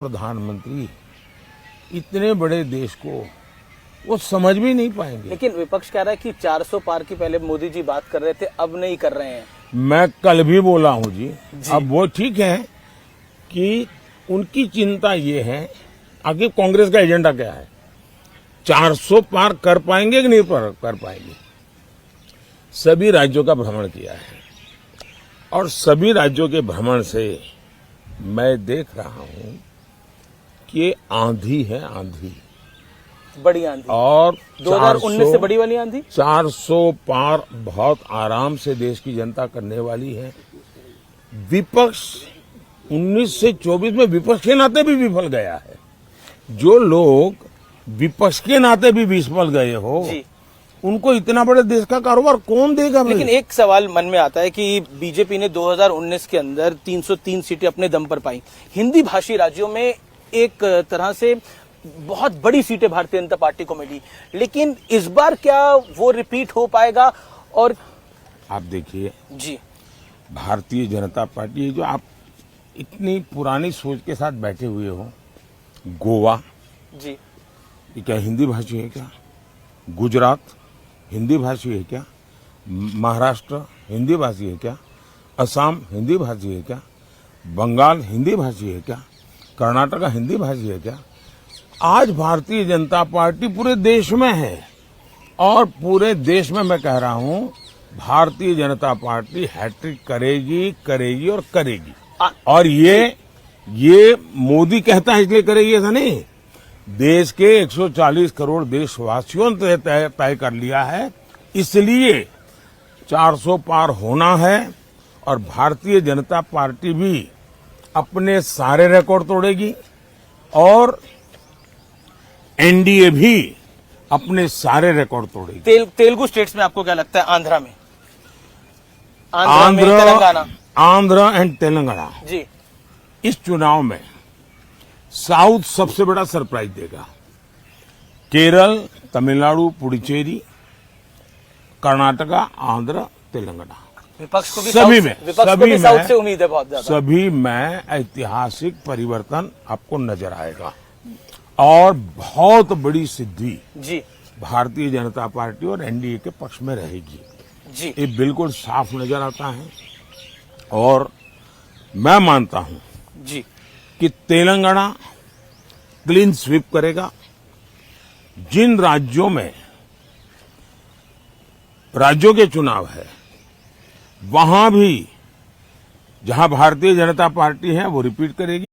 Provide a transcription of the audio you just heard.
प्रधानमंत्री इतने बड़े देश को वो समझ भी नहीं पाएंगे। लेकिन विपक्ष कह रहा है कि 400 पार की पहले मोदी जी बात कर रहे थे, अब नहीं कर रहे हैं। मैं कल भी बोला हूं जी। अब वो ठीक है कि उनकी चिंता ये है, आगे कांग्रेस का एजेंडा क्या है, 400 पार कर पाएंगे कि नहीं कर पाएंगे। सभी राज्यों का भ्रमण किया है और सभी राज्यों के भ्रमण से मैं देख रहा हूं कि आंधी है, आंधी, बड़ी आंधी। और 2019 से बड़ी वाली आंधी। 400 पार बहुत आराम से देश की जनता करने वाली है। विपक्ष 19 से 24 में विपक्ष के नाते भी विफल गया है। जो लोग विपक्ष के नाते भी विफल गए हो जी, उनको इतना बड़े देश का कारोबार कौन देगा। लेकिन एक सवाल मन में आता है कि बीजेपी ने 2019 के अंदर 303 सीटें अपने दम पर पाई। हिंदी भाषी राज्यों में एक तरह से बहुत बड़ी सीटें भारतीय जनता पार्टी को मिली, लेकिन इस बार क्या वो रिपीट हो पाएगा। और आप देखिए जी, भारतीय जनता पार्टी, जो आप इतनी पुरानी सोच के साथ बैठे हुए हो, गोवा जी, ये क्या हिंदी भाषी है क्या? गुजरात हिंदी भाषी है क्या? महाराष्ट्र हिंदी भाषी है क्या? असम हिंदी भाषी है क्या? बंगाल हिंदी भाषी है क्या? कर्नाटक हिंदी भाषी है क्या? आज भारतीय जनता पार्टी पूरे देश में है और पूरे देश में मैं कह रहा हूं भारतीय जनता पार्टी हैट्रिक करेगी, करेगी और करेगी। और ये मोदी कहता है इसलिए करेगी ऐसा नहीं, देश के 140 करोड़ देशवासियों ने तय कर लिया है, इसलिए 400 पार होना है। और भारतीय जनता पार्टी भी अपने सारे रिकॉर्ड तोड़ेगी और एनडीए भी अपने सारे रिकॉर्ड तोड़ेगी। तेलुगु स्टेट्स में आपको क्या लगता है? आंध्रा में, तेलंगाना, आंध्र एंड तेलंगाना जी, इस चुनाव में साउथ सबसे बड़ा सरप्राइज देगा। केरल, तमिलनाडु, पुडुचेरी, कर्नाटका, आंध्र, तेलंगाना, विपक्ष को भी सभी में साउथ से उम्मीद है बहुत ज्यादा। सभी में ऐतिहासिक परिवर्तन आपको नजर आएगा और बहुत बड़ी सिद्धि जी, भारतीय जनता पार्टी और एनडीए के पक्ष में रहेगी जी, ये बिल्कुल साफ नजर आता है। और मैं मानता हूं जी, कि तेलंगाना क्लीन स्वीप करेगा। जिन राज्यों में राज्यों के चुनाव है वहां भी जहां भारतीय जनता पार्टी है वो रिपीट करेगी।